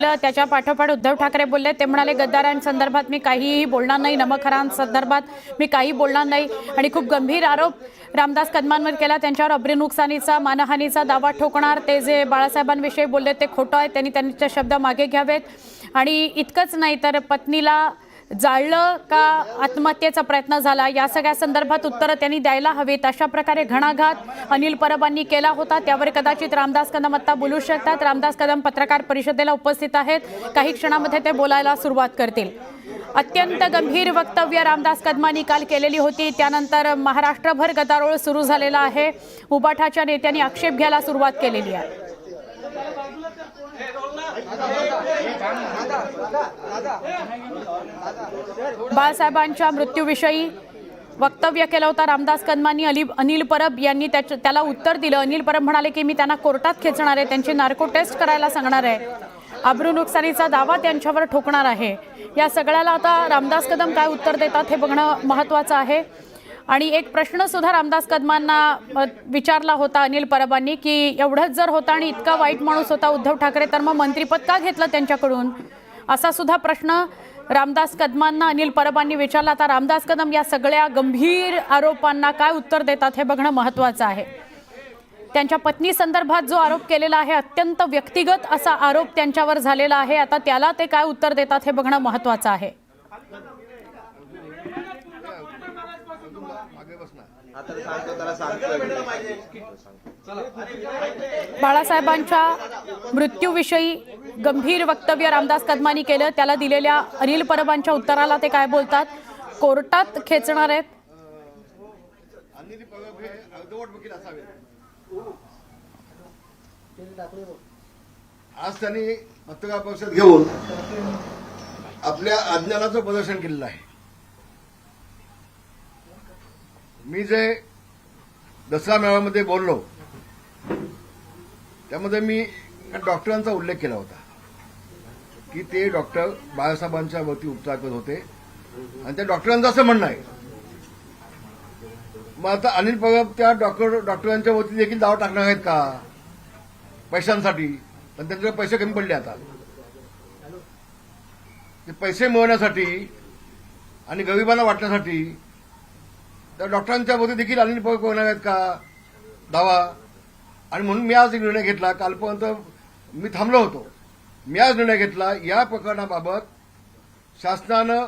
त्याच्या पाठोपाठ उद्धव ठाकरे बोलले. ते म्हणाले गद्दारांसंदर्भात मी काहीही बोलणार नाही, नमखरांसंदर्भात मी काही बोलणार नाही आणि खूप गंभीर आरोप रामदास कदमांवर केला. त्यांच्यावर अब्रू नुकसानीचा मानहानीचा दावा ठोकणार. ते जे बाळासाहेबांविषयी बोलले ते खोटं आहे, त्यांनी त्यांचे शब्द मागे घ्यावेत आणि इतकंच नाही तर पत्नीला जाळलं का आत्महत्येचा प्रयत्न झाला या सगळ्या संदर्भात उत्तरं त्यांनी द्यायला हवीत. अशा प्रकारे घणाघात अनिल परबांनी केला होता. त्यावर कदाचित रामदास कदम आता बोलू शकतात. रामदास कदम पत्रकार परिषदेला उपस्थित आहेत. काही क्षणामध्ये ते बोलायला सुरुवात करतील. अत्यंत गंभीर वक्तव्य रामदास कदमांनी काल केलेली होती. त्यानंतर महाराष्ट्रभर गदारोळ सुरू झालेला आहे. उबाठाच्या नेत्यांनी आक्षेप घ्यायला सुरुवात केलेली आहे. बाळासाहेबांच्या मृत्यूविषयी वक्तव्य केलं होतं रामदास कदमांनी. अनिल परब यांनी त्याला उत्तर दिलं. अनिल परब म्हणाले की मी त्यांना कोर्टात खेचणार आहे, त्यांची नार्को टेस्ट करायला सांगणार आहे, अब्रू नुकसानीचा दावा त्यांच्यावर ठोकणार आहे. या सगळ्याला आता रामदास कदम काय उत्तर देतात हे बघणं महत्त्वाचं आहे. आणि एक प्रश्न सुद्धा रामदास कदमांना विचारला होता अनिल परबांनी की एवढंच जर होता आणि इतका वाईट माणूस होता उद्धव ठाकरे तर मग मंत्रिपद का घेतलं त्यांच्याकडून, असा सुद्धा प्रश्न रामदास कदमांना अनिल परबांनी विचारला. आता रामदास कदम या सगळ्या गंभीर आरोपांना काय उत्तर देतात हे बघणं महत्त्वाचं आहे. त्यांच्या पत्नी संदर्भात जो आरोप केलेला आहे अत्यंत व्यक्तिगत असा आरोप त्यांच्यावर झालेला आहे. आता त्याला ते काय उत्तर देतात हे बघणं महत्त्वाचं आहे. बाळासाहेबांच्या मृत्यूविषयी गंभीर वक्तव्य रामदास कदमांनी केलं. त्याला दिलेल्या अनिल परबांच्या उत्तराला ते काय बोलतात. कोर्टात खेचणार आहेत. आज त्यांनी पत्रकार परिषद घेऊन आपल्या अज्ञानाचं प्रदर्शन केलेलं आहे. मी जे दसरा मेळाव्यामध्ये बोललो त्यामध्ये मी डॉक्टरांचा उल्लेख केला होता की ते डॉक्टर बाळासाहेबांच्या वरती उपचार करत होते आणि त्या डॉक्टरांचं असं म्हणणं आहे. मग आता अनिल परब त्या डॉक्टरांच्या वरती देखील दावा टाकणार आहेत का पैशांसाठी. पण त्यांच्याकडे पैसे कमी पडले. आता ते पैसे मिळवण्यासाठी आणि गरिबांना वाटण्यासाठी त्या डॉक्टरांच्या वरती देखील अनिल परब करणार आहेत का दावा. आणि म्हणून मी आज एक निर्णय घेतला. कालपर्यंत मी थांबलो होतो. मी आज निर्णय घेतला या प्रकरणाबाबत शासनानं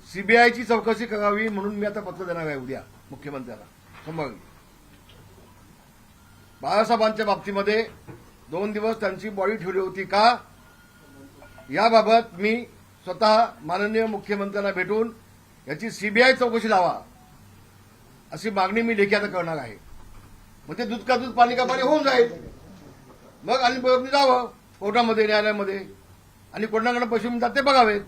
सीबीआयची चौकशी करावी म्हणून मी आता पत्र देणार आहे उद्या मुख्यमंत्र्याला संभाव्य. बाळासाहेबांच्या बाबतीमध्ये 2 दिवस त्यांची बॉडी ठेवली होती का याबाबत मी स्वतः माननीय मुख्यमंत्र्यांना भेटून याची सीबीआय चौकशी लावा अशी मागणी मी लेखी आता करणार आहे. मग ते दूध का दूध पाणी का पाणी होऊन जाईल. मग अनिल परबनी जावं कोर्टामध्ये न्यायालयामध्ये आणि कोणाकडे पैसे मिळतात ते बघावेत.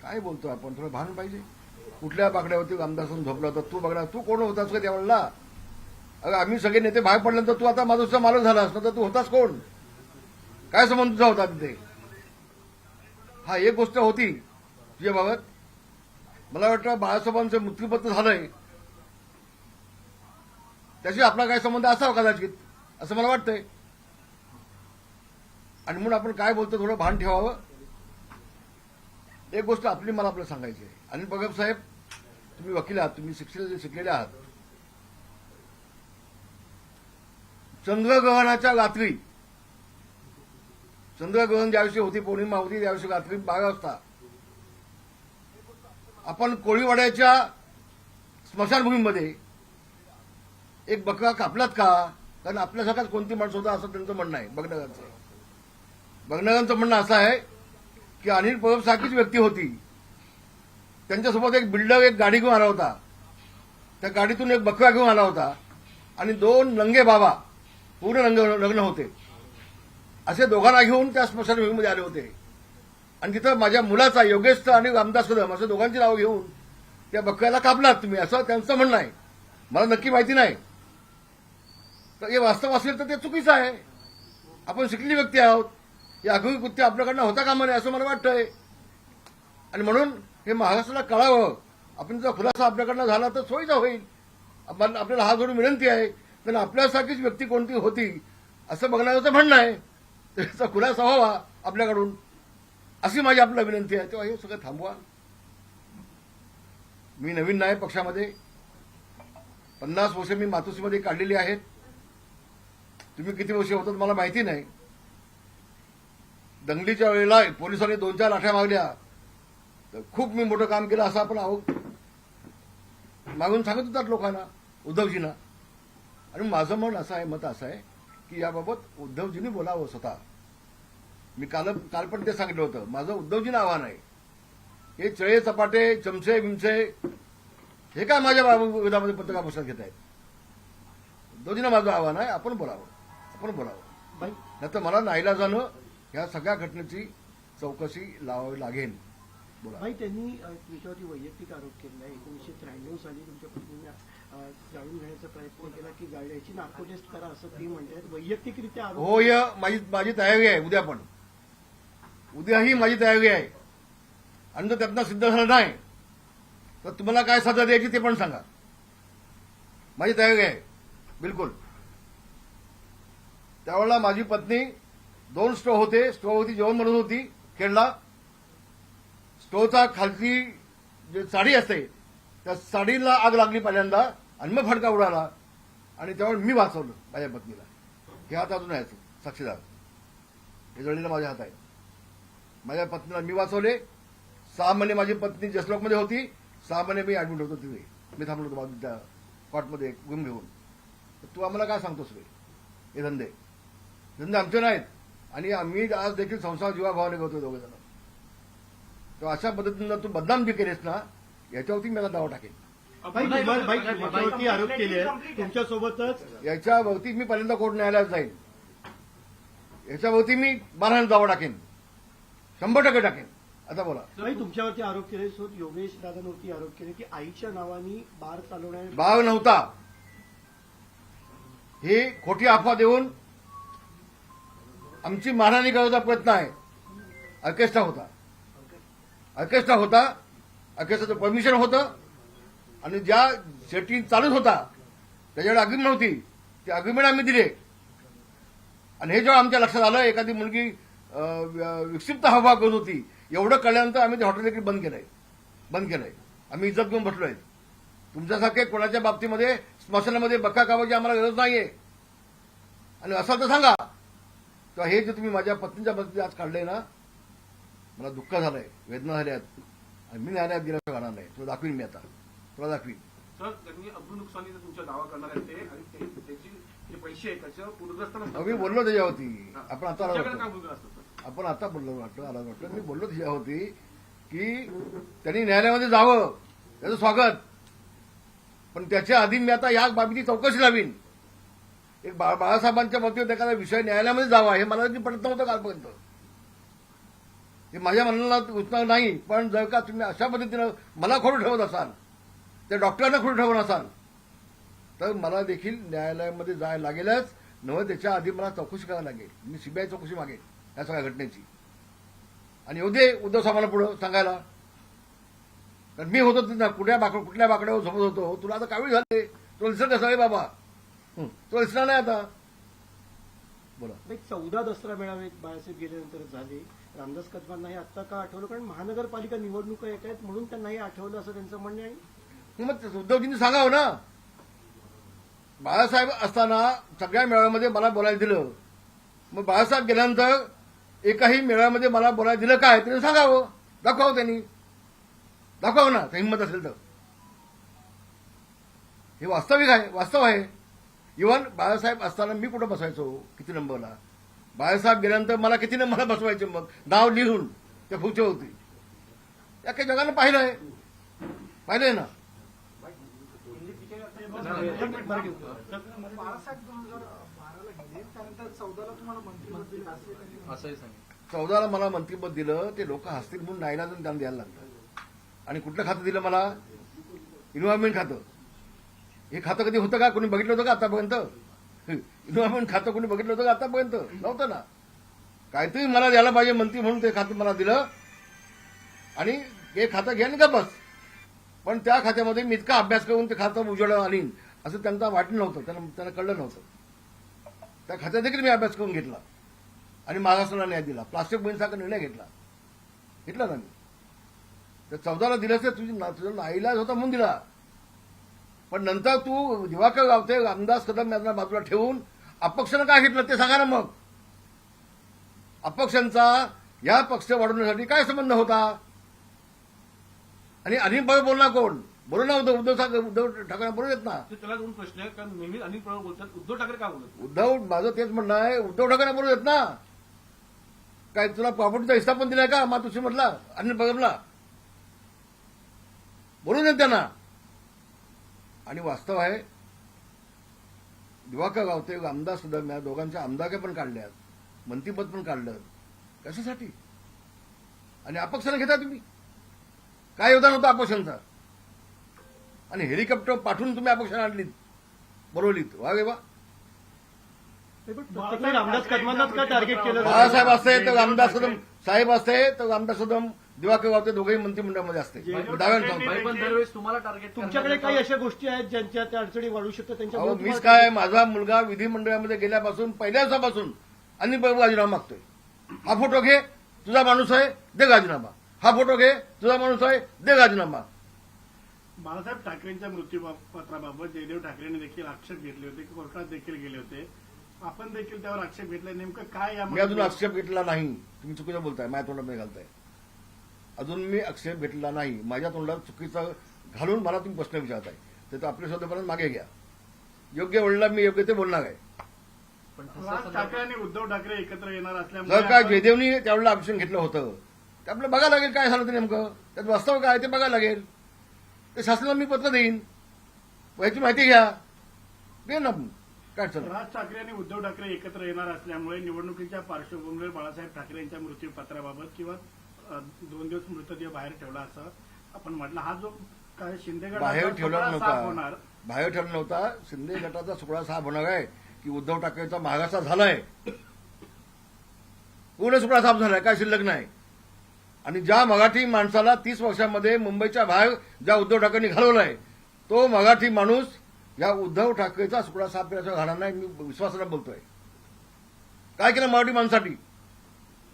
काय बोलतो आपण, थोडं भान पाहिजे. कुठल्या बाकड्यावरती रामदासून झोपला होता तू बघणार. तू कोण होतास का त्यावेळेला. अगं आम्ही सगळे नेते बाहेर पडल्यानंतर तू आता माझा मालक झाला असता तर तू होतास कोण. काय संबंध तुझा होता तिथे. हा एक गोष्ट होती तुझ्याबाबत. मला वाटतं बाळासाहेबांचं मृत्यूपत्र झालंय त्याशी आपला काय संबंध असावा कदाचित असं मला वाटतंय. आणि म्हणून आपण काय बोलतो थोडं भान ठेवावं. एक गोष्ट मला आपल्याला सांगायची आहे. अनिल परब साहेब तुम्ही वकील आहात, तुम्ही शिकलेले आहात. चंद्रग्रहणाच्या रात्री चंद्रग्रहण ज्याविषयी होती, पौर्णिमा होती त्याविषयी रात्री 12 वाजता आपण कोळीवाड्याच्या स्मशानभूमीमध्ये एक बकरा कापलात का. कारण आपल्यासारखाच कोणती माणसं होता असं त्यांचं म्हणणं आहे. बगनरांचं म्हणणं असं आहे की अनिल परब सारखीच व्यक्ती होती. त्यांच्यासोबत एक बिल्डर एक गाडी घेऊन आला होता. त्या गाडीतून एक बकरा घेऊन आला होता आणि 2 नंगे बाबा पूर्ण लग्न होते असे दोघांना घेऊन त्या स्मशानभूमीमध्ये आले होते. आणि तिथं माझ्या मुलाचा योगेशचा आणि रामदास कदम असं दोघांची नावं घेऊन त्या बकऱ्याला कापलात तुम्ही असं त्यांचं म्हणणं आहे. मला नक्की माहिती नाही. तर हे वास्तव असेल तर ते चुकीचं आहे. आपण शिकलेली व्यक्ती आहोत. हे आगळी कृत्य आपल्याकडनं होता कामा नये असं मला वाटतंय. आणि म्हणून हे महाराष्ट्राला कळावं. आपण जर खुलासा आपल्याकडनं झाला तर सोयीचा होईल. आपल्याला हा जोडून विनंती आहे. पण आपल्यासारखीच व्यक्ती कोणती होती असं बघण्याचं म्हणणं आहे. त्याचा खुलासा व्हावा आपल्याकडून, अशी माझी आपल्याला विनंती आहे. तेव्हा हे सगळं थांबवा. मी नवीन नाही पक्षामध्ये, 50 वर्ष मी मातोश्रीमध्ये काढलेली आहेत. तुम्ही किती वर्ष होतात मला माहिती नाही. दंगलीच्या वेळेला पोलिसांनी 2-4 लाठ्या मागल्या तर खूप मी मोठं काम केलं असं आपण मागून सांगत होतात लोकांना, उद्धवजींना. आणि माझं मत असं आहे की याबाबत उद्धवजींनी बोलावं स्वतः. मी काल पण ते सांगितलं होतं. माझं उद्धवजींना आव्हान आहे. हे चळे चपाटे चमचे बिमचे हे काय माझ्या विरोधामध्ये पत्रकार परिषद घेत आहेत. उद्धवजींना माझं आव्हान आहे, आपण बोलावं. नाही तर मला नाईलाजानं ह्या सगळ्या घटनेची चौकशी लावावी लागेल. बोला. भाई, त्यांनी तुमच्यावरती वैयक्तिक आरोप केला आहे. 1993 साली तुमच्या पत्नीने जाळून घेण्याचा प्रयत्न केला की गाड्याची नार्को टेस्ट करा असं ती म्हणतात. वैयक्तिकरित्या आरोप. होय, माझी तयारी आहे. उद्याही माझी तयारी आहे. आणि जर त्यातनं सिद्ध झालं नाही तर तुम्हाला काय सजा द्यायची ते पण सांगा. माझी तयारी आहे बिलकुल. त्यावेळेला माझी पत्नी 2 स्टोव्ह होते. स्टोव्हवरती जेवण बनवत होती खेळला. स्टोव्हचा खालची जे साडी असते त्या साडीला आग लागली पहिल्यांदा आणि मग फडका उडाला. आणि त्यावेळेस मी वाचवलं माझ्या पत्नीला. हे हात अजून आहे साक्षीदार. हे जळलेलं माझ्या हात आहे. माझ्या पत्नीला मी वाचवले. 6 महिने माझी पत्नी जसलोकमध्ये होती. 6 महिने मी ऍडमिट होतो तिथे. मी थांबलो होतो त्या कॉटमध्ये गुम घेऊन. तू आम्हाला काय सांगतोस रे? हे धंदे आमचे नाहीत. आणि आम्ही आज देखील संसार जीवाभावाने करतो दोघे जण. तर अशा पद्धतीनं तू बदनाम जे केलेस ना याच्यावरती मला दावा टाकेल. तुमच्यावरती आरोप केले आहेत. तुमच्यासोबतच याच्यावरती मी पहिल्यांदा कोर्ट न्यायालयात जाईल. याच्यावरती मी 12 दावा टाकेन. 100% टाकेन. आता बोला. भाई, तुमच्यावरती आरोप केले. योगेश दादांवरती आरोप केले की आईच्या नावाने बार चालवण्या. बाग नव्हता. ही खोटी अफवा देऊन आमची मारहाणी करायचा प्रयत्न आहे. ऑर्केस्ट्रा होता. ऑर्केस्ट्राचं परमिशन होतं. आणि ज्या सेटिंग चालूच होता त्याच्याकडे अग्रिमेंट नव्हती. ती अग्रिमेंट आम्ही दिले. आणि हे जेव्हा आमच्या लक्षात आलं एखादी मुलगी विक्षिप्त हावभाव करत होती, एवढं कळल्यानंतर आम्ही ते हॉटेल देखील बंद केलंय. आम्ही इज्जत घेऊन बसलोय. तुमच्यासारखे कोणाच्या बाबतीमध्ये स्मशानामध्ये बक्का कामाची आम्हाला गरज नाहीये. आणि असं तर सांगा. तर हे जे तुम्ही माझ्या पत्नीच्या बाबतीत आज काढलंय ना, मला दुःख झालंय, वेदना झाल्यात. आणि मी न्यायालयात गेल्याशिवाय राहणार नाही. तुला दाखवीन मी आता. सर, त्यांनी अब्दू नुकसानीचा तुमचा दावा करणार आहेत ते आणि त्याची जे पैसे आहेत त्याच्यावर पूरग्रस्त मी बोललो त्याच्यावरती. आपण आता काय भूमिका असतं सर? आपण आता बोललो वाटलं मी बोललो त्याच्यावरती की त्यांनी न्यायालयामध्ये जावं, त्याचं स्वागत. पण त्याच्या आधी मी आता या बाबीची चौकशी लावीन. एक बाळासाहेबांच्या बाबतीत एखादा विषय न्यायालयामध्ये जावा हे मला पडत नव्हतं कालपर्यंत. हे माझ्या मनाला रुचणार नाही. पण जर का तुम्ही अशा पद्धतीनं मला खोडं ठेवत असाल, त्या डॉक्टरांना खोडं ठेवत असाल तर मला देखील न्यायालयामध्ये जायला लागेलच. नव्हे त्याच्या आधी मला चौकशी करायला लागेल. मी सीबीआय चौकशी मागेल या सगळ्या घटनेची. आणि येऊ दे उद्धव साहेबांना पुढं सांगायला. कारण मी होतो कुठल्या बाकड्यावर झोपत होतो. तुला आता कावीळ झाले. तुला दिसत कसं आहे बाबा? तुला दिसणार नाही आता. बोला. 14 दसरा मेळावे बाळासाहेब गेल्यानंतर झाले. रामदास कदमांना हे आत्ता का आठवलं? कारण महानगरपालिका निवडणुका येत आहेत म्हणून त्यांना हे आठवलं असं त्यांचं म्हणणं आहे. मग उद्धवजींनी सांगावं ना. बाळासाहेब असताना सगळ्या मेळाव्यामध्ये मला बोलायला दिलं. मग बाळासाहेब गेल्यानंतर एकाही मेळाव्यामध्ये मला बोलायला दिलं काय त्यांनी सांगावं. दाखवावं त्यांनी. दाखवावं ना हिंमत असेल तर. हे वास्तव आहे. इव्हन बाळासाहेब असताना मी कुठं बसायचो किती नंबरला. बाळासाहेब गेल्यानंतर मला किती नंबरला बसवायचे मग नाव लिहून त्या फुच्यावरती. या काही जगानं पाहिलंय ना. बाळासाहेब 2012ला गेले, त्यानंतर 14ला तुम्हाला मंत्रिपद दिलं असंही सांगितलं. 14ला मला मंत्रिपद दिलं. ते लोक हसतील म्हणून नाईलाजाने त्यांना द्यायला लागलं. आणि कुठलं खातं दिलं मला? इन्व्हायरमेंट खातं. हे खातं कधी होतं का? कोणी बघितलं होतं का आतापर्यंत? इन्व्हायरमेंट खातं कोणी बघितलं होतं का आतापर्यंत? नव्हतं ना. काहीतरी मला द्यायला पाहिजे मंत्री म्हणून ते खातं मला दिलं. आणि हे खातं घ्या का बस. पण त्या खात्यामध्ये मी इतका अभ्यास करून ते खातं उजेडावर आणीन असं त्यांना वाटलं नव्हतं. त्यांना कळलं नव्हतं. त्या खात्यात देखील मी अभ्यास करून घेतला. आणि मागासला न्याय दिला. प्लास्टिक बंदीसारखा निर्णय घेतला ना मी. तर 14ला दिलं तर तुझा नाईलाज होता म्हणून दिला. पण नंतर तू दिवाकर गावते रामदास कदम यांना बाजूला ठेवून अपक्षानं काय घेतलं ते सांगा ना मग. अपक्षांचा या पक्ष वाढवण्यासाठी काय संबंध होता? आणि अनिल पवार बोलणार कोण? बोलू ना उद्धव ठाकरे बोलू देत ना. तर त्याला दोन प्रश्न आहेत, कारण नेहमी अनिल पवार बोलतात, उद्धव ठाकरे का बोलत? माझं तेच म्हणणं आहे, उद्धव ठाकरे बोलू देत ना. काय तुला प्रॉपर्टीचा हिस्सा पण दिलाय का मातोश्री म्हटला अनिल पवारला? बोलू देत त्यांना. आणि वास्तव आहे दिवाकर गावते आमदार सुद्धा या दोघांच्या आमदारक्या पण काढल्यात, मंत्रीपद पण काढलं. कशासाठी? आणि अपक्षाने घेता तुम्ही. काय योगदान होतं अपक्षांचा? आणि हेलिकॉप्टर पाठवून तुम्ही अपक्षाने आणलीत, बोलवलीत. वा वा. प्रत्येक रामदास कदमांनाच का टार्गेट केलं जातं? बाळासाहेब असते तर रामदास कदम साहेब असते तर रामदास कदम दिवाकर गावते दोघेही मंत्रिमंडळामध्ये असते. डाव्यानं सांगतो. पण दरवेळेस तुम्हाला टार्गेट तुमच्याकडे काही अशा गोष्टी आहेत ज्यांच्या त्या अडचणी वाढू शकतात त्यांच्या अहो मीच काय, माझा मुलगा विधिमंडळामध्ये गेल्यापासून पहिल्या दिवसापासून अनिल बाबू राजीनामा मागतोय. हा फोटो घे, तुझा माणूस आहे, दे राजीनामा. हा फोटो घे, तुझा माणूस आहे, दे राजीनामा. बाळासाहेब ठाकरेंच्या मृत्यूपत्राबाबत जयदेव ठाकरेंनी देखील आक्षेप घेतले होते, कोर्टात देखील गेले होते. आपण देखील त्यावर आक्षेप घेतला. नेमकं काय मी यामध्ये? अजून आक्षेप घेतला नाही. तुम्ही चुकीचं बोलताय, माझ्या तोंडात घालताय. अजून मी आक्षेप घेतला नाही. माझ्या तोंडात चुकीचं घालून मला तुम्ही प्रश्न विचारताय, तर आपल्या शब्दापर्यंत मागे घ्या. योग्य वळला मी योग्य ते बोलणार आहे. राज ठाकरे आणि उद्धव ठाकरे एकत्र येणार जर असल्यामुळे काय जयदेवनी त्यावेळेला ऑप्शन घेतलं होतं ते आपल्याला बघायला लागेल काय झालं ते नेमकं. त्यात वास्तव काय ते बघायला लागेल. ते शासनाला मी पत्र देईन, याची माहिती घ्या, दे ना. काय चाललं? राज ठाकरे आणि उद्धव ठाकरे एकत्र येणार असल्यामुळे निवडणुकीच्या पार्श्वभूमीवर बाळासाहेब ठाकरे यांच्या मृत्यूपत्राबाबत किंवा 2 दिवस मृतदेह बाहेर ठेवला असं आपण म्हटलं. हा जो काय शिंदे गट बाहेर ठेवला साफ नव्हता. होणार. बाहेर ठेवला नव्हता. शिंदे गटाचा सुकडा साफ होणार आहे की उद्धव ठाकरेंचा महागासा झालाय. पूर्ण सुकडा साफ झालाय, काय शिल्लक नाही. आणि ज्या मराठी माणसाला 30 वर्षामध्ये मुंबईच्या बाहेर ज्या उद्धव ठाकरेंनी घालवलाय तो मराठी माणूस या उद्धव ठाकरेचा सुकडा साफ करायचा घालणार नाही. मी विश्वासानं बोलतोय. काय केलं मराठी माणसासाठी?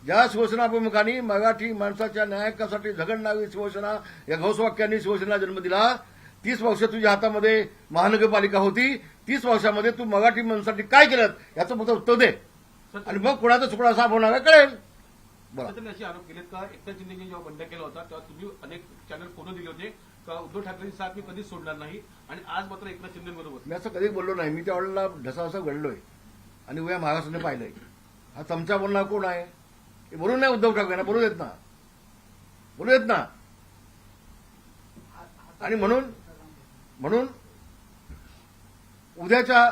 ज्या शिवसेना प्रमुखांनी मराठी माणसाच्या न्यायासाठी झगडणारी शिवसेना या घोषवाक्यांनी शिवसेनेला जन्म दिला. 30 वर्ष तुझ्या हातामध्ये महानगरपालिका होती. 30 वर्षामध्ये तू मराठी माणसासाठी काय केलं याचं फक्त उत्तर दे, आणि मग कोणाचा सुकडा साफ होणार आहे कळेल. बरं. त्यांनी असे आरोप केलेत का एकनाथ शिंदेनी जेव्हा बंड केला होता तेव्हा तुम्ही अनेक चॅनल फोटो दिले होते का उद्धव ठाकरेंची साथ मी कधीच सोडणार नाही, आणि आज मात्र एकनाथ शिंदेबरोबर. मी असं कधी बोललो नाही. मी त्यावेळेला ढसासा घडलोय आणि उद्या महाराष्ट्राने पाहिलंय. हा चमचा बोलणार कोण आहे? हे बोलू नाही उद्धव ठाकरेंना, बोलू देत ना, बोलू देत ना. आणि म्हणून उद्याच्या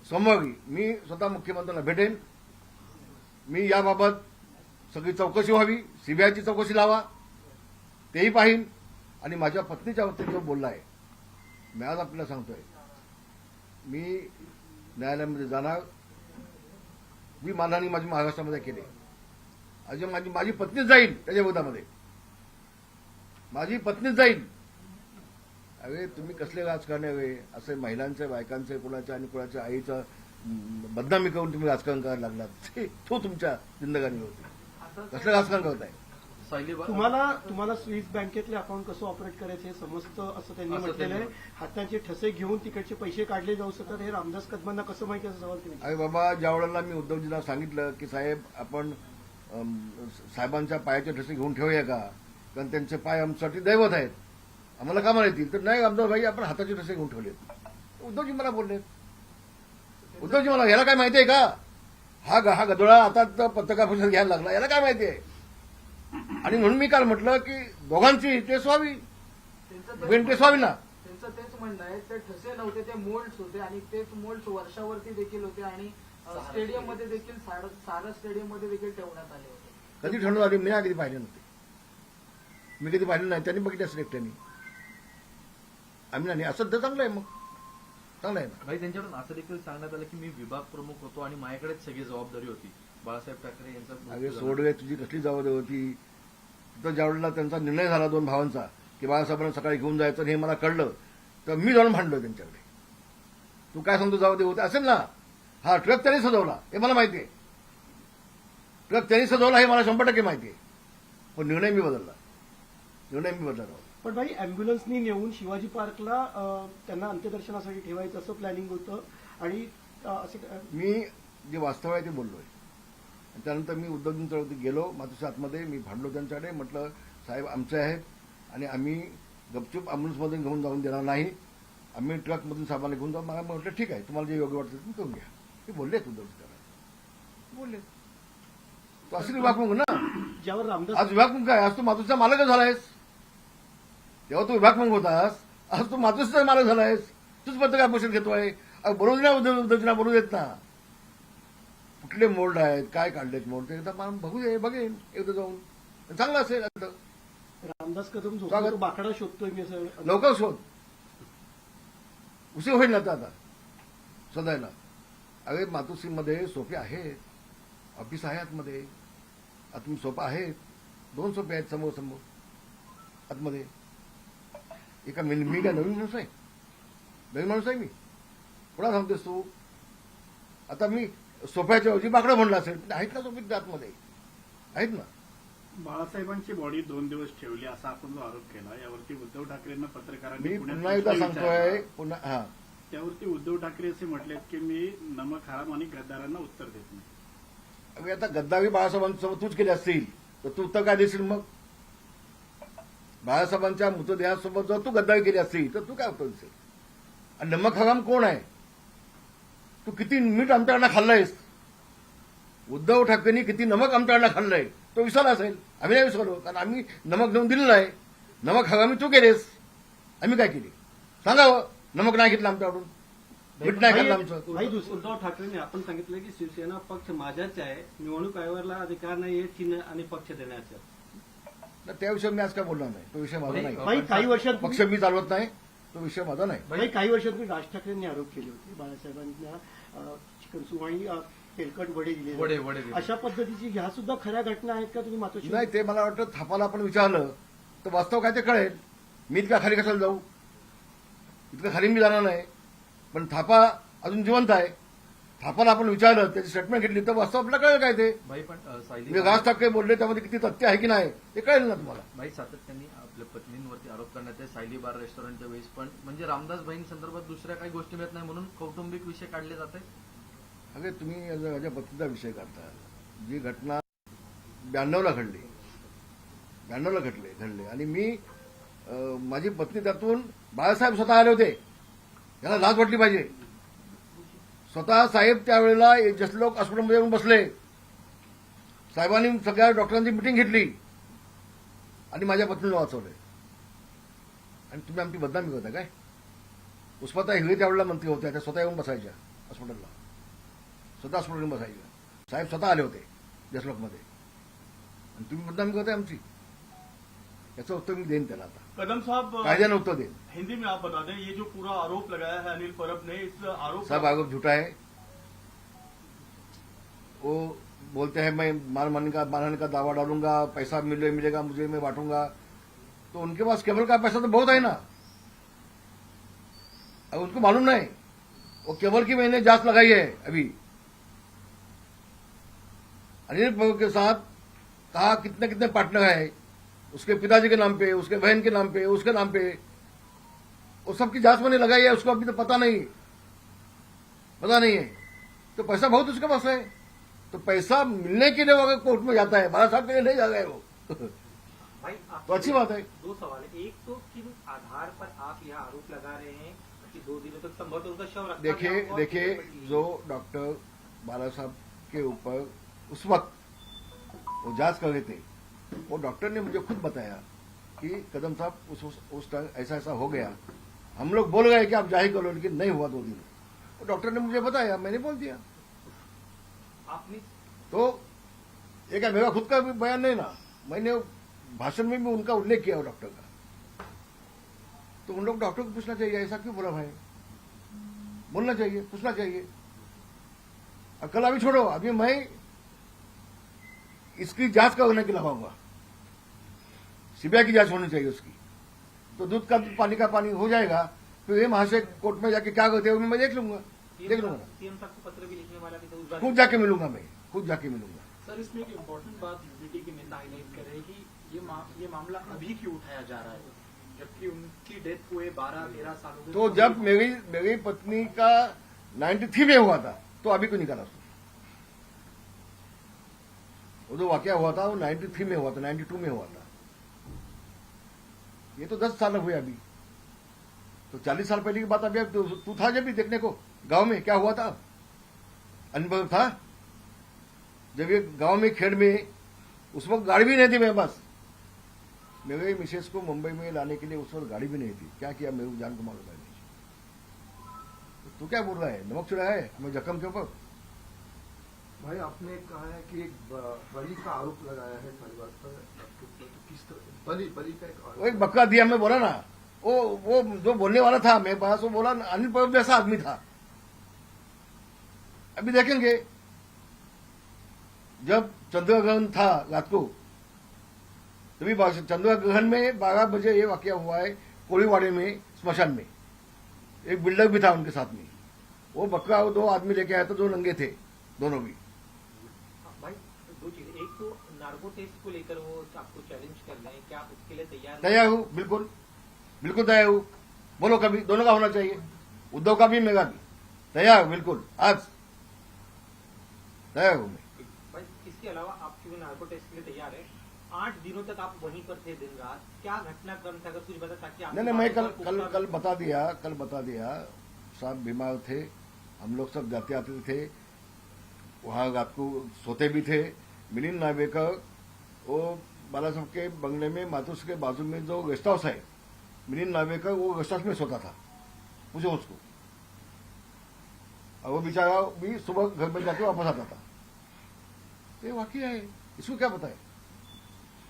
सोमवारी मी स्वतः मुख्यमंत्र्यांना भेटेन. मी याबाबत सगळी चौकशी व्हावी, सीबीआयची चौकशी लावा, तेही पाहीन. आणि माझ्या पत्नीच्या बाबतीत जो बोलला आहे, मी आज आपल्याला सांगतोय, मी न्यायालयामध्ये जाणार. मी मानहानी माझी महाराष्ट्रामध्ये केली. आज माझी पत्नीच जाईल त्याच्या विरोधामध्ये, माझी पत्नीच जाईल. अरे तुम्ही कसले राजकारण आहे? असे महिलांचे, बायकांचे, कुणाच्या आणि कुणाच्या आईचं बदनामी करून तुम्ही राजकारण करायला लागलात. तो तुमच्या जिंदगानी होती. कसलं राजकारण करताय? तुम्हाला स्विस बँकेतले अकाउंट कसं ऑपरेट करायचं हे समजतं असं त्यांनी म्हटलेलं आहे. हाताचे ठसे घेऊन तिकडचे पैसे काढले जाऊ शकतात. हे रामदास कदमांना कसं माहिती असं सवाल केला. अरे बाबा, ज्या वेळेला मी उद्धवजींना सांगितलं की साहेब आपण साहेबांच्या पायाचे ठसे घेऊन ठेवूया का, कारण त्यांचे पाय आमच्यासाठी दैवत आहेत, आम्हाला कामाला येतील. तर नाही रामदास भाई, आपण हाताचे ठसे घेऊन ठेवलेत. उद्धवजी मला बोलले. उद्धवजी मला याला काय माहिती आहे का? हा गदोळा आता पत्रकार परिषद घ्यायला लागला, याला काय माहिती आहे? आणि म्हणून मी काल म्हटलं की दोघांची टेस्ट व्हावी, टेस्ट व्हावी ना. त्यांचं तेच म्हणणं आहे. ते ठसे नव्हते, ते मोल्ड्स होते, आणि तेच मोल्ड्स वर्षावरती देखील होते, आणि स्टेडियम मध्ये देखील सारस स्टेडियम मध्ये देखील ठेवण्यात आले होते. कधी ठेवण्यात आली? मी कधी पाहिले नव्हते. मी कधी पाहिलं नाही. त्यांनी बघितलं असेल एकट्याने. आम्ही नाही. असं तर चांगलं आहे. मग चांगलं आहे ना. भाई, त्यांच्याकडून असं देखील सांगण्यात आलं की मी विभाग प्रमुख होतो आणि माझ्याकडेच सगळी जबाबदारी होती. बाळासाहेब ठाकरे यांचा अरे सोड रे, तुझी कसली जबाबदारी होती? तर ज्यावेळेला त्यांचा निर्णय झाला 2 भावांचा की बाळासाहेबांना सकाळी घेऊन जायचं, हे मला कळलं तर मी जाऊन भांडलो त्यांच्याकडे. तू काय सांगतो जबाबदारी होते असेल ना. हा ट्रक त्यांनी सजवला हे मला माहिती आहे. ट्रक त्यांनी सजवला हे मला 100% माहिती आहे. पण निर्णय मी बदलला. पण भाई अँब्युलन्सनी नेऊन शिवाजी पार्कला त्यांना अंत्यदर्शनासाठी ठेवायचं असं प्लॅनिंग होतं आणि असं मी जे वास्तव आहे ते बोललोय. आणि त्यानंतर मी उद्धवजींच्यावरती गेलो मातोश्री आतमध्ये. मी भांडलो त्यांच्याकडे. म्हटलं साहेब आमचे आहेत आणि आम्ही गपचूप अँब्युलन्समधून घेऊन जाऊन देणार नाही. आम्ही ट्रकमधून साहेबांना घेऊन जाऊन. मला म्हटलं ठीक आहे तुम्हाला जे योग्य वाटतं तुम्ही करून घ्या. ते बोललेत उद्धवजी बोलले. तो असली विभागप्रमुख ना. ज्यावर रामदास आज विभागप्रमुख काय? आज तू मातोश्रीचा मालकच झालायस. तेव्हा तू विभागप्रमुख होतास. आज तू मातोश्रीचा मालक झालायस. तूच पत्रकार परिषद घेतोय. बोलू द्या उद्धवजींना बोलू देत ना. कुठले मोल्ड आहेत काय काढलेत मोल्ड ते एकदा बघू दे. बघेन एकदा जाऊन चांगलं असेल. रामदास कदम झोपला तो बाकडा शोधतोय मी असं लवकर शोध. उशीर होईल ना आता शोधायला. अरे मातोश्रीमध्ये सोफे आहेत. ऑफिस आहे आतमध्ये. आतून सोफा आहेत. 2 सोफे आहेत समोर आतमध्ये. एका मी काय नवीन माणूस आहे. नवीन माणूस आहे मी. कोणा सांगतेस तू? आता मी सोफ्याच्या ऐवजी बाकडं म्हणलं असेल. आहेत ना सोफे आतमध्ये आहेत ना. बाळासाहेबांची बॉडी 2 दिवस ठेवली असा आपण जो आरोप केला यावरती उद्धव ठाकरेंना पत्रकारांनी मी पुण्यात पुन्हा एकदा प्रश्न सांगतोय. विचारला. पुन्हा हा त्यावरती उद्धव ठाकरे असे म्हटलेत की मी नमक हराम आणि गद्दारांना उत्तर देत नाही. अरे आता गद्दारी बाळासाहेबांसोबत तूच केली असतील तर तू उत्तर काय देशील मग? बाळासाहेबांच्या मृतदेहासोबत जर तू गद्दारी केली असतील तर तू काय उत्तर देशील? आणि नमक हराम कोण आहे? तू किती मीठ आमच्याकडनं खाल्लंयस? उद्धव ठाकरेंनी किती नमक आमच्याकडनं खाल्लंय तो विसरला असेल. आम्ही नाही विसरलो कारण आम्ही नमक देऊन दिलेलं आहे. नमक हरामी तू केलेस. आम्ही काय केली सांगावं? नमक नाही घेतलं आमच्याकडून. मीठ नाही खाल्लं आमचं. भाई उद्धव ठाकरेंनी आपण सांगितलं की शिवसेना पक्ष माझ्याच आहे. निवडणूक आयोगाला अधिकार नाहीये चिन्ह आणि पक्ष देण्याचा. तर त्याविषयी मी आज काय बोलणार नाही. तो विषय माझा नाही. भाई काही पक्ष वर्षांपूर्वी मी चालवत नाही. तो विषय माझा नाही. भाई काही वर्षांपूर्वी राज ठाकरेंनी आरोप केले होते बाळासाहेबांना चिकन सूप आणि तेलकट वडे दिले वडे दिले. अशा पद्धतीची ह्या सुद्धा खऱ्या घटना आहेत का? तुम्ही मातोश्री नाही ते मला वाटतं थापाला आपण विचारलं तर वास्तव काय ते कळेल. मी इतका खाली कशाला जाऊ? इतकं खाली मी जाणार नाही. पण थापा अजून जिवंत आहे. थापाला आपण विचारलं त्याची स्टेटमेंट घेतली तर वास्तव आपल्याला कळेल काय ते. भाई पण सायली म्हणजे राज ठाकरे बोलले त्यामध्ये किती तथ्य आहे की नाही ते कळेल ना तुम्हाला. भाई सातत्याने आपल्या पत्नींवरती आरोप करण्यात आहे. सायली बार रेस्टॉरंटच्या वेळेस पण म्हणजे रामदास भाईं संदर्भात दुसऱ्या काही गोष्टी मिळत नाही म्हणून कौटुंबिक विषय काढले जाते. अरे तुम्ही माझ्या पत्नीचा विषय करता. जी घटना 92ला घडली. 92ला घडले आणि मी माझी पत्नी त्यातून बाळासाहेब स्वतः आले होते. याला लाज वाटली पाहिजे. स्वतः साहेब त्यावेळेला जसलोक हॉस्पिटलमध्ये येऊन बसले. साहेबांनी सगळ्या डॉक्टरांची मिटिंग घेतली आणि माझ्या पत्नीला वाचवले. आणि तुम्ही आमची बदनामी करता काय? पुष्पाताई हिरे त्यावेळेला मंत्री होत्या. त्या स्वतः येऊन बसायच्या हॉस्पिटलला. स्वतः हॉस्पिटलमध्ये बसायच्या. साहेब स्वतः आले होते जसलोकमध्ये. आणि तुम्ही बदनामी करताय आमची. याचं उत्तर मी देईन त्याला. आता कदम साहब कायद्यानं उत्तर देईन. हिंदी में आप बता दें ये जो पूरा आरोप लगाया है अनिल परब ने इस आरोप सब आरोप झूठा है. वो बोलते हैं मैं मानहानि का दावा डालूंगा. पैसा मिलेगा मुझे मैं बांटूंगा. तो उनके पास केबल का पैसा तो बहुत है ना. अब उनको मालूम नहीं. वो केबल की मैंने जांच लगाई है अभी. अनिल परब के साथ कहा कितने कितने पार्टनर है. उसके पिताजी के नाम पे, उसके बहन के नाम पे, उसके नाम पे. वो सबकी जांच मैंने लगाई है. उसको अभी तो पता नहीं है. तो पैसा बहुत उसके पास है. तो पैसा मिलने के लिए वो अगर कोर्ट में जाता है बाला साहब के लिए नहीं जा रहा है वो. भाई तो अच्छी बात है. 2 सवाल है. एक तो किन आधार पर आप यह आरोप लगा रहे हैं कि 2 दिनों तक संभवतः उनका शव रखा गया हो और देखिए जो डॉक्टर बाला साहब के ऊपर उस वक्त वो जांच कर रहे थे वो डॉक्टर ने मुझे खुद बताया कि कदम साहब उस टाइम ऐसा हो गया. हम लोग बोल गए कि आप जाहिर करो लेकिन नहीं हुआ 2 दिन. वो डॉक्टर ने मुझे बताया. मैंने बोल दिया. आपने तो ये क्या मेरा खुद का भी बयान नहीं ना. मैंने भाषण में भी उनका उल्लेख किया डॉक्टर का. तो उन लोग डॉक्टर को पूछना चाहिए ऐसा क्यों बोला भाई. बोलना चाहिए, पूछना चाहिए. अब कल अभी छोड़ो. अभी मैं इसकी जांच करने के लगाऊंगा. सीबीआई की जांच होनी चाहिए उसकी. तो दूध का पानी का पानी हो जाएगा. तो ये महाशय कोर्ट में जाके क्या करते हैं मैं देख लूंगा. सीएम साहब को पत्र भी लिखने वाला भी था उस बात खुद जाके मिलूंगा. मैं खुद जाके मिलूंगा. सर इसमें एक इम्पोर्टेंट बात यूनिटी के नेता हाईलाइट कर रहे हैं कि ये मामला अभी क्यों उठाया जा रहा है, जबकि उनकी डेथ हुए 12-13 सालों के तो जब मेरी पत्नी का 93 में हुआ था तो अभी क्यों निकाला उसको? वो जो वाकया हुआ था वो 93 में हुआ था, 92 में हुआ था। ये तो 10 साल हुए अभी, तो 40 साल पहले की बात। अभी तू था जब भी देखने को गांव में क्या हुआ था, अनुभव था जब ये गांव में खेड़ में उस वक्त गाड़ी भी नहीं थी मेरे पास। मेरे मिसेस को मुंबई में लाने के लिए उस वक्त गाड़ी भी नहीं थी। क्या किया, मेरे जान को मालूम है। तू क्या बोल रहा है, नमक चढ़ाया है हमें जख्म के ऊपर? भाई आपने कहा है कि एक बलि का आरोप लगाया है परिवार पर, तो किस तरह बलि का एक वो एक बक्का दिया, मैं बोला ना, वो जो बोलने वाला था मेरे पास, वो बोला अनिल परब जैसा आदमी था। अभी देखेंगे, जब चंद्रग्रहण था रात को, तभी चंद्रग्रहण में 12 बजे ये वाकया हुआ है कोलीवाड़े में स्मशान में। एक बिल्डर भी था उनके साथ में। वो बकरा वो 2 आदमी लेके आया था, 2 नंगे थे दोनों भी। भाई 2 चीजें, एक तो नार्को टेस्ट को लेकर वो आपको चैलेंज कर रहे हैं, क्या उसके लिए तैयार हूं, बिल्कुल बिल्कुल तैयार हूं। बोलो कभी, दोनों का होना चाहिए, उद्धव का भी मेरा भी तैयार हूं, बिल्कुल आज तैयार हूं मैं। भाई इसके अलावा आप क्योंकि नार्को टेस्ट के लिए तैयार है, 8 दिनों तक आप वहीं पर थे दिन रात, क्या घटनाक्रम था, अगर कुछ बता ताकि आप नहीं, मैं कल बता दिया। सब बीमार थे, हम लोग सब जाते आते थे वहां, रात को सोते भी थे। मिलिंद नार्वेकर वो बाला साहब के बंगले में मातुस के बाजू में जो गेस्ट हाउस है, मिलिंद नार्वेकर वो गेस्ट हाउस में सोता था, पूछो उसको। और वो बेचारा भी सुबह घर में जाके वापस आता था। ये वाकई है, इसको क्या बताए?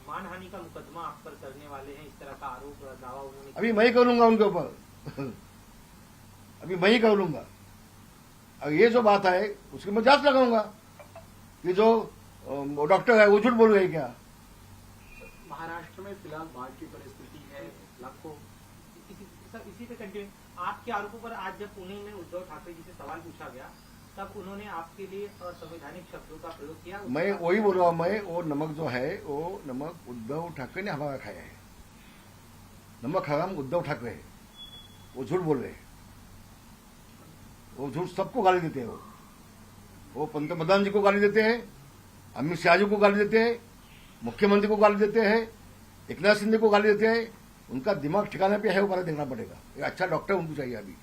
मानहानि का मुकदमा आप पर करने वाले हैं, इस तरह का आरोप दावा उन्होंने अभी मैं ही करूंगा उनके ऊपर अभी मैं ही कर लूंगा। और ये जो बात है उसकी मैं जांच लगाऊंगा कि जो डॉक्टर है वो झूठ बोल गए क्या। महाराष्ट्र में फिलहाल बाढ़ की परिस्थिति है, लाखों इसी पे कंटिन्यू आपके आरोपों पर आज जब पुणे में उद्धव ठाकरे जी से सवाल पूछा गया तब उन्होंने आपके लिए असंवैधानिक शब्दों का प्रयोग किया। मैं वही बोल रहा हूं, मैं वो नमक जो है वो नमक उद्धव ठाकरे ने हमारा खाया है। नमक हराम उद्धव ठाकरे है, वो झूठ बोल रहे हैं। वो झूठ सबको गाली देते हैं। वो पंतप्रधान जी को गाली देते हैं, अमित शाह जी को गाली देते हैं, मुख्यमंत्री को गाली देते हैं, एकनाथ शिंदे को गाली देते हैं। उनका दिमाग ठिकाने पे है, वो पहले देखना पड़ेगा। एक अच्छा डॉक्टर उनको चाहिए अभी,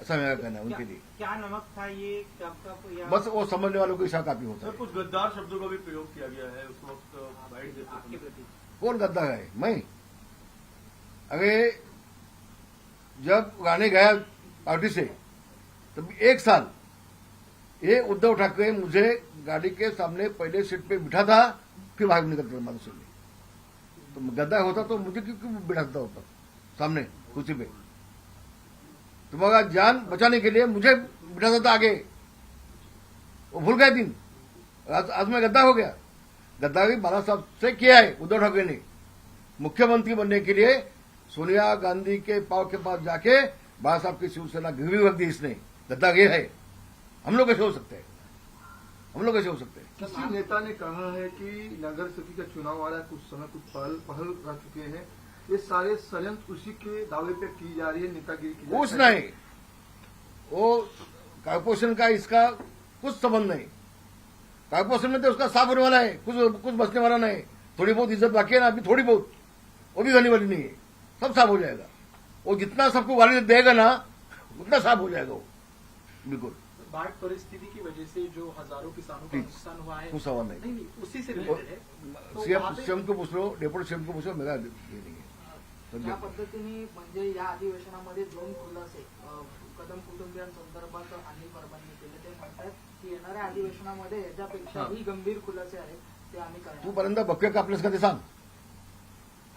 ऐसा मेरा कहना है उनके लिए। क्या नमक था ये, कब बस वो समझने वालों को इशा काफी होता है। कुछ गद्दार शब्दों का भी प्रयोग किया गया है उस वक्त बाइट देते आपके प्रति। कौन गद्दार है? मैं? अरे जब गाने गया पार्टी से तब 1 साल ये उद्धव ठाकरे मुझे गाड़ी के सामने पहले सीट पे बिठा था, फिर बाहर निकलता था मानसून में। तो गद्दार होता तो मुझे क्यों बिठाता होता सामने कुर्सी पे? तुम्हारा जान बचाने के लिए मुझे बिठाता था आगे। वो भूल गए दिन। आज मैं गद्दार हो गया। गद्दारी बाला साहब से किया है उद्धव ठाकरे ने। मुख्यमंत्री बनने के लिए सोनिया गांधी के पाव के पास जाके बाला साहब की शिवसेना गिरवी रख दी इसने। गद्दार ये है। हम लोग कैसे हो सकते हैं? हम लोग कैसे हो सकते हैं? किसी नेता ने कहा है कि नगर समिति का चुनाव आ रहा है, कुछ समय कुछ पहल कर चुके हैं, ये सारे षड्यंत्र उसी के दावे पे की जा रही है, नेतागिरी की कुछ नहीं। वो कॉर्पोरेशन का इसका कुछ संबंध नहीं। कॉर्पोरेशन में तो उसका साफ होने वाला है, कुछ बचने वाला नहीं। थोड़ी बहुत इज्जत बाकी है ना अभी, थोड़ी बहुत, वो भी घनी वाली नहीं है। सब साफ हो जाएगा। वो जितना सबको गाली देगा ना उतना साफ हो जाएगा वो, बिल्कुल। बाढ़ परिस्थिति की वजह से जो हजारों किसानों का नुकसान हुआ है, कुछ सवाल नहीं। नहीं उसी से रिलेटेड है। तो वहाँ पे- सीएम को पूछ लो, डेप्यूटी सीएम को पूछ लो, मेरा ये नहीं है। ज्या पद्धतीने म्हणजे या अधिवेशनामध्ये 2 खुलासे कदम कुटुंबियांसंदर्भात अनिल परबांनी केले, ते म्हणतात की येणाऱ्या अधिवेशनामध्ये याच्यापेक्षाही गंभीर खुलासे आहेत ते आम्ही तू करणार. पर्यंत बक्के कापलेस का ते सांग.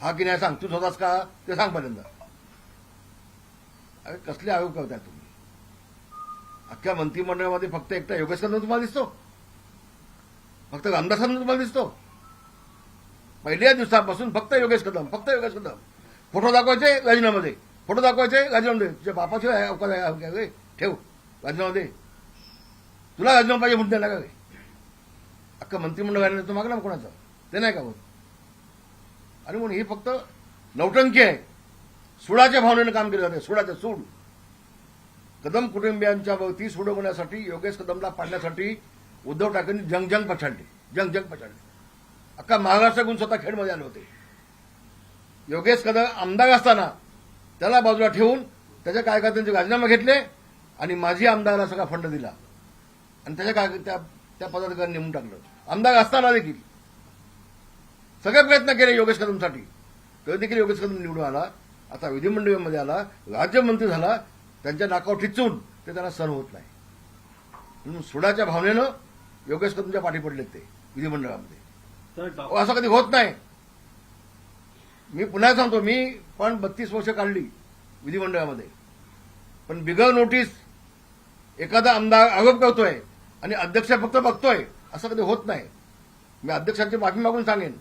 हा की नाही सांग. तू होतास का ते सांग पर्यंत. अरे कसले आरोप करताय तुम्ही? अख्ख्या मंत्रिमंडळामध्ये फक्त एकटा योगेश कदम तुम्हाला दिसतो? फक्त रामदासांना तुम्हाला दिसतो? पहिल्या दिवसापासून फक्त योगेश कदम, फक्त योगेश कदम. फोटो दाखवायचे राजीनामा दे, फोटो दाखवायचे राजीनामा दे. तुझ्या बापाचे अवकाश आहे, ठेव राजीनामा दे. तुला राजीनामा पाहिजे म्हणून द्यायला का? अख्खं मंत्रिमंडळ व्हायला तो मागला कोणाचा ते नाही का होत. आणि म्हणून ही फक्त नौटंकी आहे. सुडाच्या भावनेनं काम केलं जाते. सुडाचं सूड कदम कुटुंबियांच्या भोवती सोडवण्यासाठी योगेश कदमला पाडण्यासाठी उद्धव ठाकरेंनी जंग पछाडली. जंग पछाडली. अख्खा महाराष्ट्र गुण स्वतः खेडमध्ये आले होते. योगेश कदम आमदार असताना त्याला बाजूला ठेवून त्याच्या कार्यकर्त्यांचे राजीनामे घेतले आणि माजी आमदाराला सगळा फंड दिला आणि त्या पदाधिकाऱ्यांनी नेमून टाकलं. आमदार असताना देखील सगळे प्रयत्न केले योगेश कदमसाठी. तरी देखील योगेश कदम निवडून आला. आता विधिमंडळामध्ये आला, राज्यमंत्री झाला. त्यांच्या नाकावर ठिचून ते त्यांना सहन होत नाही. म्हणून सोडाच्या भावनेनं योगेश कदमच्या पाठी पडलेत ते विधिमंडळामध्ये. तर असं कधी होत नाही. मी पुन्हा सांगतो, मी पण 32 वर्ष काढली विधिमंडळामध्ये, पण बिगर नोटीस एखादा आमदार आरोप करतोय आणि अध्यक्ष फक्त बघतोय असं कधी होत नाही. मी अध्यक्षांची माफी मागून सांगेन.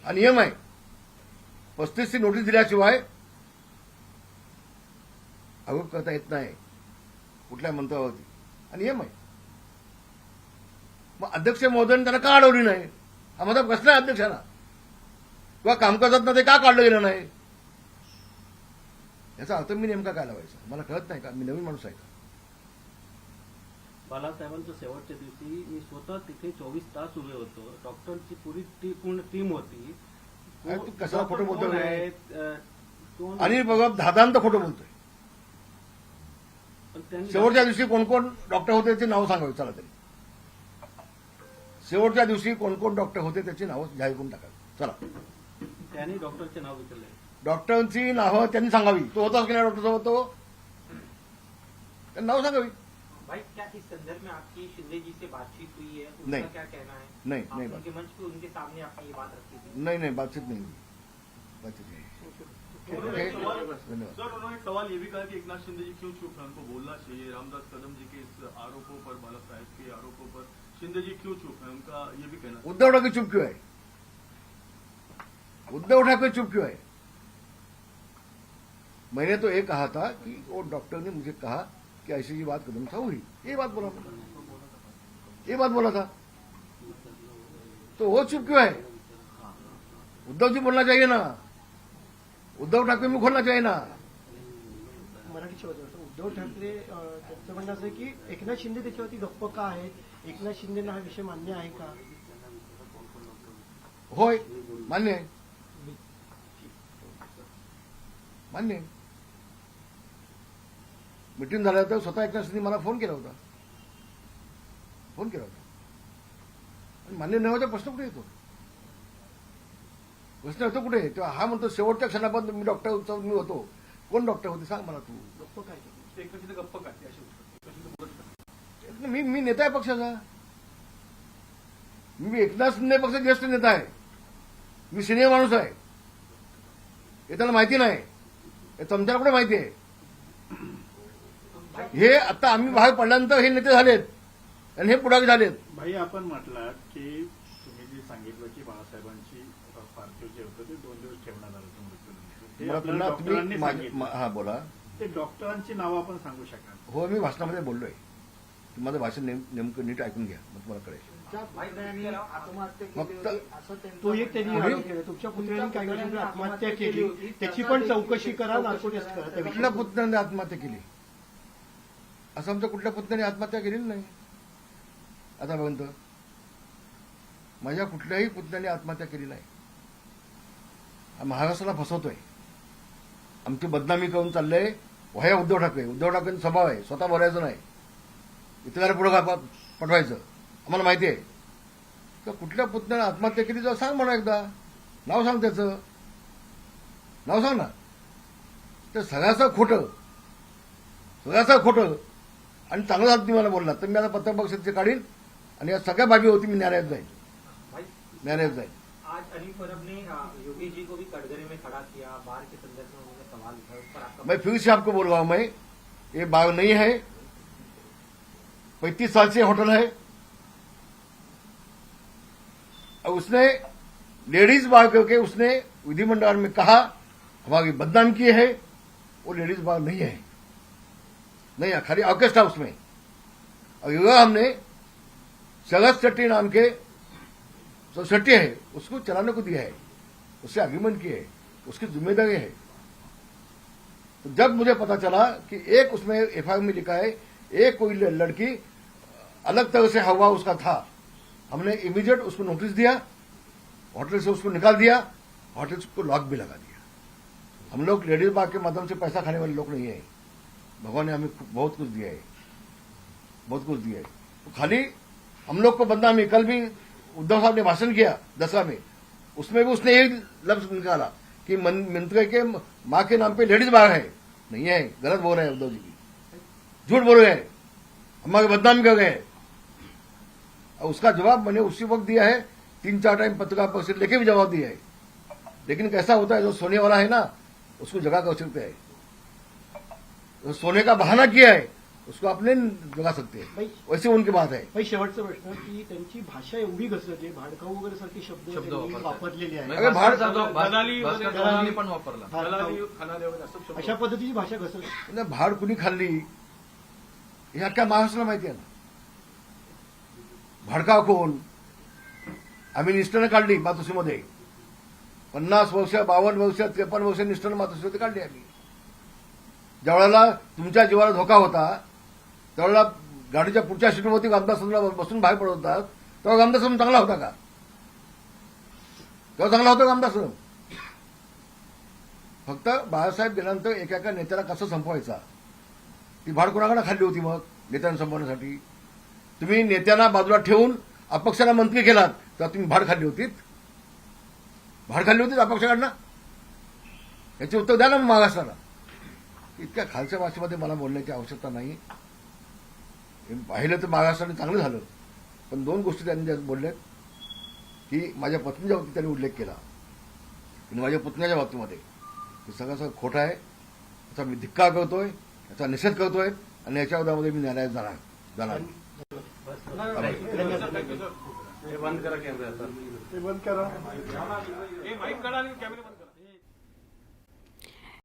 हा नियम आहे. 35ची नोटीस दिल्याशिवाय आरोप करता येत नाही कुठल्या मंत्र्यावरती. हा नियम आहे. मग अध्यक्ष महोदयाने त्यांना का अडवली नाही हा माझा प्रश्न आहे अध्यक्षांना. किंवा कामकाजात ते का काढलं गेलं नाही याचा अर्थ मी नेमका काय लावायचा मला कळत नाही का. मी नवीन माणूस आहे का. बाळासाहेबांच्या शेवटच्या दिवशी मी स्वतः तिथे 24 तास उभे होतो. डॉक्टरची पूर्ण टीम होती. अरे तू कशाला खोटं बोलतोय? कोण आहेत? कोण- अनिल भगत धादांत खोटं बोलतोय. पण त्यांनी- शेवटच्या दिवशी कोण कोण डॉक्टर होते त्याची नावं सांगावी. चला तरी शेवटच्या दिवशी कोण कोण डॉक्टर होते त्याची नावं जाहीर करून टाकावी. चला त्यांनी डॉक्टरचे नाव विचारले. डॉक्टरांची नावं त्यांनी सांगावी. तो होताच की नाही डॉक्टरसोबत तो त्यांनी नावं सांगावी. भाई क्या इस संदर्भ में आपकी शिंदे जी से बातचीत हुई है, उनका नहीं। क्या कहना है? नहीं आप नहीं उनके मंच पे उनके सामने आपने ये बात रखी थी. नहीं बातचीत नहीं हुई. बातचीत नहीं. ओके धन्यवाद. सर उन्होंने सवाल ये भी कहा कि एकनाथ शिंदे जी क्यों चुप हैं, उनको बोलना चाहिए. रामदास कदम जी के इस आरोपों पर, बाला साहेब के आरोपों पर शिंदे जी क्यों चुप हैं, उनका ये भी कहना. उद्धव ठाकरे चुप क्यों है. उद्धव ठाकरे चुप क्यों है. मैंने तो ये कहा था कि वो डॉक्टर ने मुझे कहा कि ऐसी ही बात कदम था हुई. ये बात बोला था. ये बात बोला था. तो वो चुप क्यों है. उद्धव जी बोलना चाहिए ना. उद्धव ठाकरे मुख खोलना चाहिए ना. मराठी शेवट उद्धव ठाकरे त्यांचं म्हणणं असं आहे की एकनाथ शिंदे त्याच्यावरती गप्प का आहेत. एकनाथ शिंदेना हा विषय मान्य आहे का. होय मान्य आहे. मान्य आहे. मिटिंग झाल्यानंतर स्वतः एकनाथ शिंदे मला फोन केला होता. आणि मान्य न व्हायचा प्रश्न कुठे येतो. प्रश्न येतो कुठे. तेव्हा हा म्हणतो शेवटच्या क्षणापर्यंत मी डॉक्टर मी होतो. कोण डॉक्टर होते सांग मला तू. गप्प काय एकनाथ शिंदे गप्प काढते अशी उत्तर. मी नेता आहे पक्षाचा. मी एकनाथ शिंदे पक्षाचा ज्येष्ठ नेता आहे. मी सिनियर माणूस आहे. हे त्याला माहिती नाही. हे तुमच्याला कुठे माहिती आहे. हे आता आम्ही बाहेर पडल्यानंतर हे नेते झालेत आणि हे पुढारी झालेत. भाई आपण म्हटलात की तुम्ही जे सांगितलं की बाळासाहेबांची पार्थिव जे होतं ते 2 दिवस ठेवण्यात आलं होतं मृत्यूनंतर. ते मला आपल्याला पुन्हा डॉक्टरांनी तुम्ही सांगितलं. हा बोला. ते डॉक्टरांची नावं आपण सांगू शकाल. हो मी भाषणामध्ये बोललोय. तुम्ही माझं भाषण नेमकं नीट ऐकून घ्या मग तुम्हाला कळेल. ज्या पुतण्याने आत्महत्या केली फक्त होती असं त्यांचं तो एक त्यांनी म्हणणं आहे. आरोप केला. तुमच्या पुतण्याने काही वर्षांपूर्वी आत्महत्या केली त्याची पण चौकशी करा. नार्को टेस्ट करा. त्या कुठल्या विषयी पुतण्याने आत्महत्या केली. असं आमच्या कुठल्या पुतण्याने आत्महत्या केलेली नाही आतापर्यंत. माझ्या कुठल्याही पुतण्याने आत्महत्या केली नाही. हा महाराष्ट्राला फसवतोय. आमची बदनामी करून चाललंय. वह्या उद्धव ठाकरेंचा स्वभाव आहे. स्वतः बोलायचं नाही. इतरांना पुढे पटवायचं. आम्हाला माहिती आहे. तर कुठल्या पुतण्याने आत्महत्या केली तर सांग म्हणा एकदा. नाव सांग त्याचं. नाव सांग ना. ते सगळ्याचं खोटं आणि चांगलं झालं तुम्ही मला बोललात तर मी आता पत्रकार परिषदेचे काढीन आणि या सगळ्या बाबी होती मी न्यायालयात जाईल. आज अनिल परब ने योगी जी को भी कटघरे में खड़ा किया. बार के संदर्भ में उन्होंने सवाल उठाया. उस पर आपका मैं फिर से आपको बोल रहा हूं. मैं ये बार नहीं है. 35 साल से होटल है और उसने लेडीज बार करके उसने विधिमंडल में कहा हमारी बदनाम की है. वो लेडीज बार नहीं है. नहीं खाली ऑर्केस्ट्रा उसमें. और ये हमने सगत शेट्टी नाम के जो शेट्टी है उसको चलाने को दिया है, उससे एग्रीमेंट किया है, उसकी जिम्मेदारी है। तो जब मुझे पता चला कि एक उसमें एफआईआर में लिखा है एक कोई लड़की अलग तरह से हवा उसका था, हमने इमीडिएट उसको नोटिस दिया, होटल से उसको निकाल दिया, होटल को लॉक भी लगा दिया। हम लोग लेडीज बाग के माध्यम से पैसा खाने वाले लोग नहीं है। भगवान ने हमें बहुत कुछ दिया है, बहुत कुछ दिया है। तो खाली हम लोग को बदनामी, कल भी उद्धव साहब ने भाषण किया दसरा में, उसमें भी उसने एक लफ्ज निकाला कि मंत्री के मां के नाम पे लेडीज बार है। नहीं है, गलत बोल रहे हैं उद्धव जी की, झूठ बोल रहे हैं, हमारे बदनामी कर गए हैं। और उसका जवाब मैंने उसी वक्त दिया है, 3-4 टाइम पत्रकार परिषद लेके भी जवाब दिया है। लेकिन कैसा होता है, जो सोने वाला है ना उसको जगह कर सकते हैं, जो सोने का बहाना किया है उसको आपने जगा सकते हैं, वैसे उनकी बात है। भाई शेवटचा प्रश्न की त्यांची भाषा एवढी घसरते, भाडकाऊ वगैरे सारखे शब्द त्यांनी वापरलेले आहेत, दलाली पण वापरला, अशा पद्धतीची भाषा घसरते. म्हणजे भाड कुणी खाल्ली हे अख्ख्या महाराष्ट्राला माहिती आहे ना. भाडकाव कोण, आम्ही निष्ठानं काढली मातोश्रीमध्ये 50 वर्ष, 52 वर्ष, 53 वर्ष निष्ठानं मातोश्रीमध्ये काढली आम्ही. ज्यावेळेला तुमच्या जीवाला धोका होता त्यावेळेला गाडीच्या पुढच्या सीटवरती आमदार बसून बाहेर पडत होतात, तेव्हा आमदार चांगला होता का? तेव्हा चांगला होता का आमदार? फक्त बाळासाहेब गेल्यानंतर एका नेत्याला कसं संपवायचा, ती भाड कोणाकडे खाल्ली होती मग नेत्यांना संपवण्यासाठी? तुम्ही नेत्यांना बाजूला ठेवून अपक्षाला मंत्री केलात तर तुम्ही भाड खाल्ली होतीत? भाड खाल्ली होतीत अपक्षाकडनं? याचे उत्तर द्या ना महाराष्ट्राला. इतक्या खालच्या भाषेमध्ये मला बोलण्याची आवश्यकता नाही. हे पाहिलं तर महाराष्ट्राने चांगलं झालं, पण 2 गोष्टी त्यांनी ज्या बोलल्यात की माझ्या पत्नीच्या बाबतीत त्यांनी उल्लेख केला आणि माझ्या पुतण्याच्या बाबतीमध्ये, हे सगळं खोटं आहे. याचा मी धिक्कार करतोय, याचा निषेध करतोय आणि याच्या विरोधामध्ये मी न्यायालयात जाणार. हे बंद करा कॅमेरा, ते बंद करा. हे माईक काढा आणि कॅमेरा बंद करा.